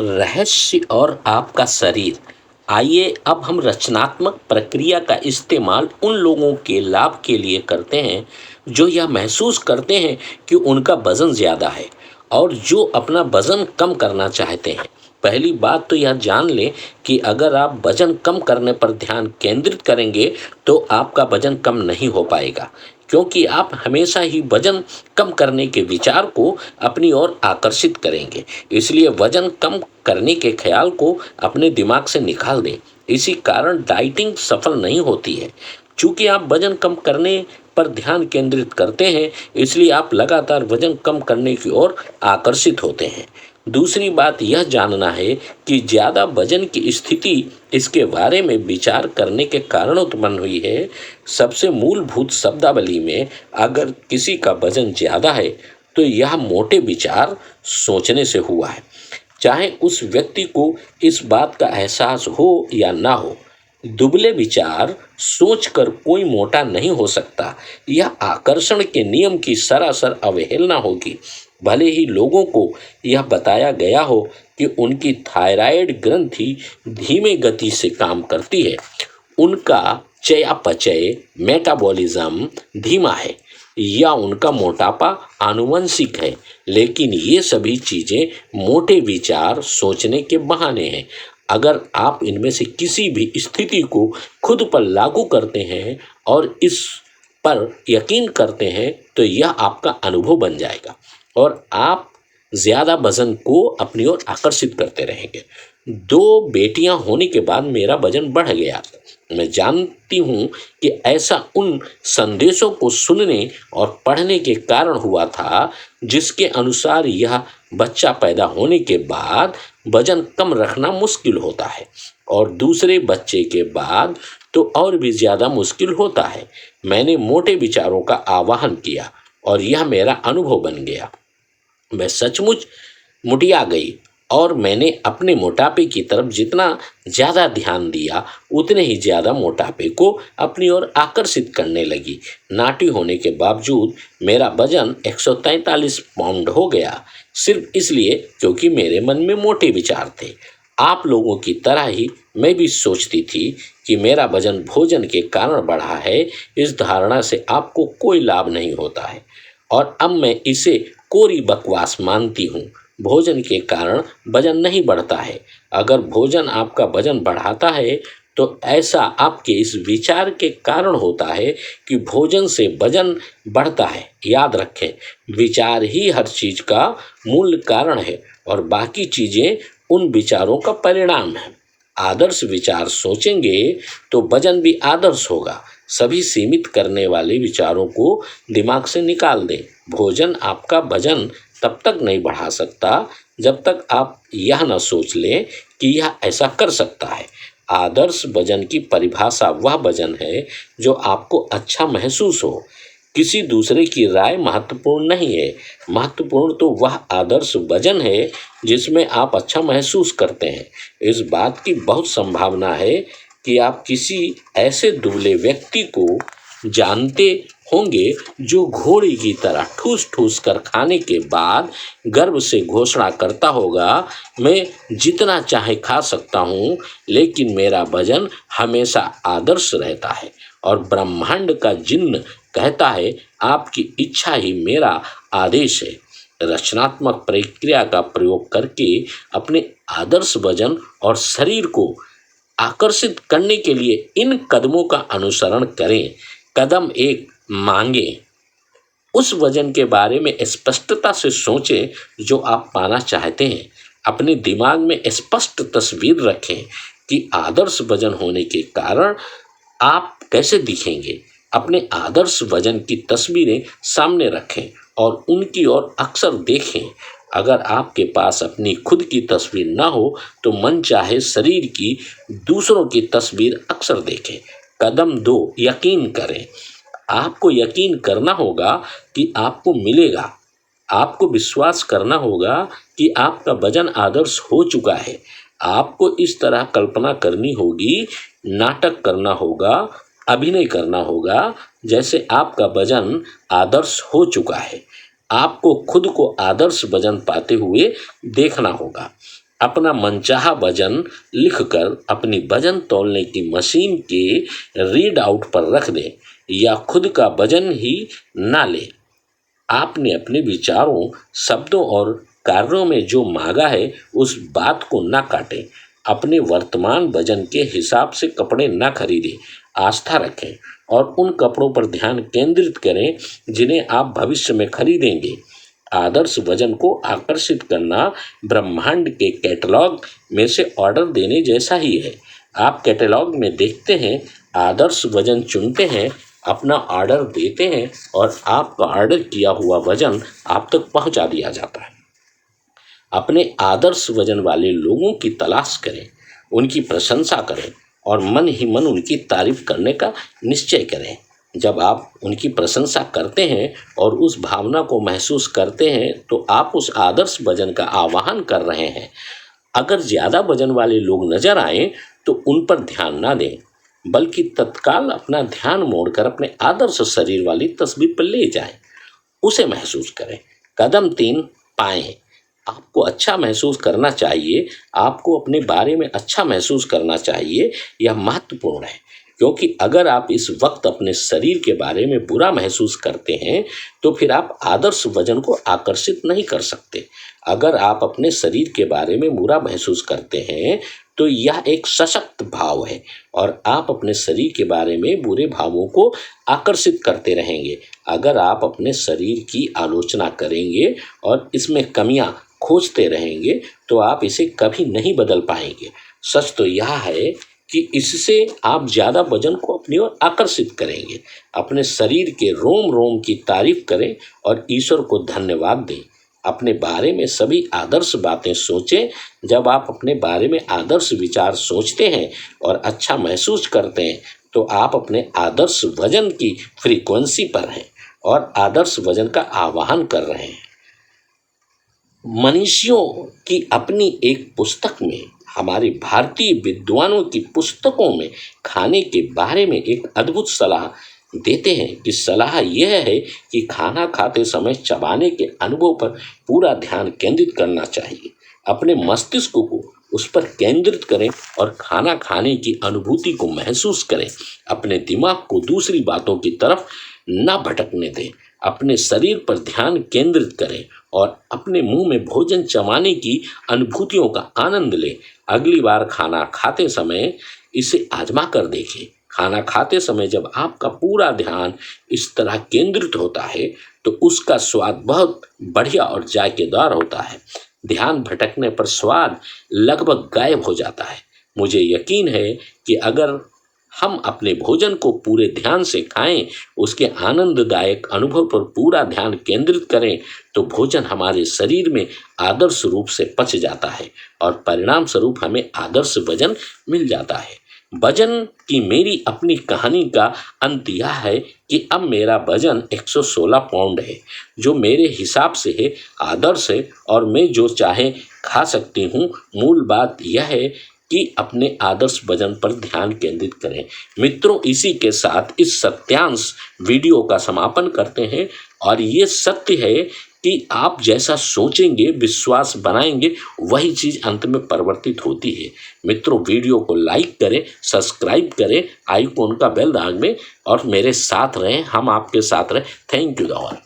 रहस्य और आपका शरीर। आइए अब हम रचनात्मक प्रक्रिया का इस्तेमाल उन लोगों के लाभ के लिए करते हैं जो यह महसूस करते हैं कि उनका वजन ज़्यादा है और जो अपना वजन कम करना चाहते हैं। पहली बात तो यह जान लें कि अगर आप वजन कम करने पर ध्यान केंद्रित करेंगे तो आपका वजन कम नहीं हो पाएगा, क्योंकि आप हमेशा ही वजन कम करने के विचार को अपनी ओर आकर्षित करेंगे। इसलिए वजन कम करने के ख्याल को अपने दिमाग से निकाल दें। इसी कारण डाइटिंग सफल नहीं होती है। चूंकि आप वजन कम करने पर ध्यान केंद्रित करते हैं, इसलिए आप लगातार वजन कम करने की ओर आकर्षित होते हैं। दूसरी बात यह जानना है कि ज़्यादा वजन की स्थिति इसके बारे में विचार करने के कारण उत्पन्न हुई है। सबसे मूलभूत शब्दावली में अगर किसी का वजन ज़्यादा है तो यह मोटे विचार सोचने से हुआ है, चाहे उस व्यक्ति को इस बात का एहसास हो या ना हो। दुबले विचार सोचकर कोई मोटा नहीं हो सकता। यह आकर्षण के नियम की सरासर अवहेलना होगी। भले ही लोगों को यह बताया गया हो कि उनकी थायराइड ग्रंथि धीमे गति से काम करती है, उनका चयापचय मेटाबॉलिज्म धीमा है, या उनका मोटापा आनुवंशिक है, लेकिन ये सभी चीज़ें मोटे विचार सोचने के बहाने हैं। अगर आप इनमें से किसी भी स्थिति को खुद पर लागू करते हैं और इस पर यकीन करते हैं तो यह आपका अनुभव बन जाएगा और आप ज़्यादा वजन को अपनी ओर आकर्षित करते रहेंगे। 2 बेटियां होने के बाद मेरा वजन बढ़ गया। मैं जानती हूँ कि ऐसा उन संदेशों को सुनने और पढ़ने के कारण हुआ था जिसके अनुसार यह बच्चा पैदा होने के बाद वजन कम रखना मुश्किल होता है और दूसरे बच्चे के बाद तो और भी ज़्यादा मुश्किल होता है। मैंने मोटे विचारों का आवाहन किया और यह मेरा अनुभव बन गया। मैं सचमुच मुटिया गई और मैंने अपने मोटापे की तरफ जितना ज़्यादा ध्यान दिया उतने ही ज़्यादा मोटापे को अपनी ओर आकर्षित करने लगी। नाटी होने के बावजूद मेरा वजन 143 पाउंड हो गया, सिर्फ इसलिए क्योंकि मेरे मन में मोटे विचार थे। आप लोगों की तरह ही मैं भी सोचती थी कि मेरा वजन भोजन के कारण बढ़ा है। इस धारणा से आपको कोई लाभ नहीं होता है और अब मैं इसे कोरी बकवास मानती हूँ। भोजन के कारण वजन नहीं बढ़ता है। अगर भोजन आपका वजन बढ़ाता है तो ऐसा आपके इस विचार के कारण होता है कि भोजन से वजन बढ़ता है। याद रखें, विचार ही हर चीज़ का मूल कारण है और बाकी चीज़ें उन विचारों का परिणाम है। आदर्श विचार सोचेंगे तो वजन भी आदर्श होगा। सभी सीमित करने वाले विचारों को दिमाग से निकाल दें। भोजन आपका वजन तब तक नहीं बढ़ा सकता जब तक आप यह न सोच लें कि यह ऐसा कर सकता है। आदर्श वजन की परिभाषा वह वजन है जो आपको अच्छा महसूस हो। किसी दूसरे की राय महत्वपूर्ण नहीं है। महत्वपूर्ण तो वह आदर्श वजन है जिसमें आप अच्छा महसूस करते हैं। इस बात की बहुत संभावना है कि आप किसी ऐसे दुबले व्यक्ति को जानते होंगे जो घोड़े की तरह ठूस ठूस कर खाने के बाद गर्व से घोषणा करता होगा, मैं जितना चाहे खा सकता हूँ, लेकिन मेरा वजन हमेशा आदर्श रहता है। और ब्रह्मांड का जिन्न कहता है, आपकी इच्छा ही मेरा आदेश है। रचनात्मक प्रक्रिया का प्रयोग करके अपने आदर्श वजन और शरीर को आकर्षित करने के लिए इन कदमों का अनुसरण करें। कदम 1, मांगे। उस वजन के बारे में स्पष्टता से सोचें जो आप पाना चाहते हैं। अपने दिमाग में स्पष्ट तस्वीर रखें कि आदर्श वजन होने के कारण आप कैसे दिखेंगे। अपने आदर्श वजन की तस्वीरें सामने रखें और उनकी ओर अक्सर देखें। अगर आपके पास अपनी खुद की तस्वीर ना हो तो मन चाहे शरीर की दूसरों की तस्वीर अक्सर देखें। कदम 2, यकीन करें। आपको यकीन करना होगा कि आपको मिलेगा। आपको विश्वास करना होगा कि आपका वजन आदर्श हो चुका है। आपको इस तरह कल्पना करनी होगी, नाटक करना होगा, अभिनय करना होगा जैसे आपका वजन आदर्श हो चुका है। आपको खुद को आदर्श वजन पाते हुए देखना होगा। अपना मनचाहा वजन लिखकर अपनी वजन तौलने की मशीन के रीड आउट पर रख दें या खुद का वजन ही ना लें। आपने अपने विचारों, शब्दों और कार्यों में जो मांगा है उस बात को ना काटें। अपने वर्तमान वजन के हिसाब से कपड़े ना खरीदें। आस्था रखें और उन कपड़ों पर ध्यान केंद्रित करें जिन्हें आप भविष्य में खरीदेंगे। आदर्श वजन को आकर्षित करना ब्रह्मांड के कैटलॉग में से ऑर्डर देने जैसा ही है। आप कैटलॉग में देखते हैं, आदर्श वजन चुनते हैं, अपना ऑर्डर देते हैं और आपका ऑर्डर किया हुआ वजन आप तक पहुंचा दिया जाता है। अपने आदर्श वजन वाले लोगों की तलाश करें, उनकी प्रशंसा करें और मन ही मन उनकी तारीफ करने का निश्चय करें। जब आप उनकी प्रशंसा करते हैं और उस भावना को महसूस करते हैं तो आप उस आदर्श वजन का आवाहन कर रहे हैं। अगर ज़्यादा वजन वाले लोग नजर आएं तो उन पर ध्यान ना दें, बल्कि तत्काल अपना ध्यान मोड़कर अपने आदर्श शरीर वाली तस्वीर पर ले जाएं, उसे महसूस करें। कदम 3, पाएं। आपको अच्छा महसूस करना चाहिए, आपको अपने बारे में अच्छा महसूस करना चाहिए। यह महत्वपूर्ण है क्योंकि अगर आप इस वक्त अपने शरीर के बारे में बुरा महसूस करते हैं तो फिर आप आदर्श वजन को आकर्षित नहीं कर सकते। अगर आप अपने शरीर के बारे में बुरा महसूस करते हैं तो यह एक सशक्त भाव है और आप अपने शरीर के बारे में बुरे भावों को आकर्षित करते रहेंगे। अगर आप अपने शरीर की आलोचना करेंगे और इसमें कमियां खोजते रहेंगे तो आप इसे कभी नहीं बदल पाएंगे। सच तो यह है कि इससे आप ज़्यादा वजन को अपनी ओर आकर्षित करेंगे। अपने शरीर के रोम रोम की तारीफ करें और ईश्वर को धन्यवाद दें। अपने बारे में सभी आदर्श बातें सोचें। जब आप अपने बारे में आदर्श विचार सोचते हैं और अच्छा महसूस करते हैं तो आप अपने आदर्श वजन की फ्रीक्वेंसी पर हैं और आदर्श वजन का आवाहन कर रहे हैं। मनीषियों की अपनी एक पुस्तक में, हमारे भारतीय विद्वानों की पुस्तकों में खाने के बारे में एक अद्भुत सलाह देते हैं कि सलाह यह है कि खाना खाते समय चबाने के अनुभव पर पूरा ध्यान केंद्रित करना चाहिए। अपने मस्तिष्क को उस पर केंद्रित करें और खाना खाने की अनुभूति को महसूस करें। अपने दिमाग को दूसरी बातों की तरफ न भटकने दें। अपने शरीर पर ध्यान केंद्रित करें और अपने मुंह में भोजन चबाने की अनुभूतियों का आनंद लें। अगली बार खाना खाते समय इसे आजमा कर देखें। खाना खाते समय जब आपका पूरा ध्यान इस तरह केंद्रित होता है तो उसका स्वाद बहुत बढ़िया और जायकेदार होता है। ध्यान भटकने पर स्वाद लगभग गायब हो जाता है। मुझे यकीन है कि अगर हम अपने भोजन को पूरे ध्यान से खाएं, उसके आनंददायक अनुभव पर पूरा ध्यान केंद्रित करें तो भोजन हमारे शरीर में आदर्श रूप से पच जाता है और परिणाम स्वरूप हमें आदर्श वजन मिल जाता है। वजन की मेरी अपनी कहानी का अंत यह है कि अब मेरा वजन 116 पाउंड है, जो मेरे हिसाब से है, आदर्श है और मैं जो चाहे खा सकती हूँ। मूल बात यह है कि अपने आदर्श वजन पर ध्यान केंद्रित करें। मित्रों, इसी के साथ इस सत्यांश वीडियो का समापन करते हैं और ये सत्य है कि आप जैसा सोचेंगे, विश्वास बनाएंगे, वही चीज़ अंत में परिवर्तित होती है। मित्रों, वीडियो को लाइक करें, सब्सक्राइब करें, आइकॉन का बेल दाग में और मेरे साथ रहें, हम आपके साथ रहें। Thank you all.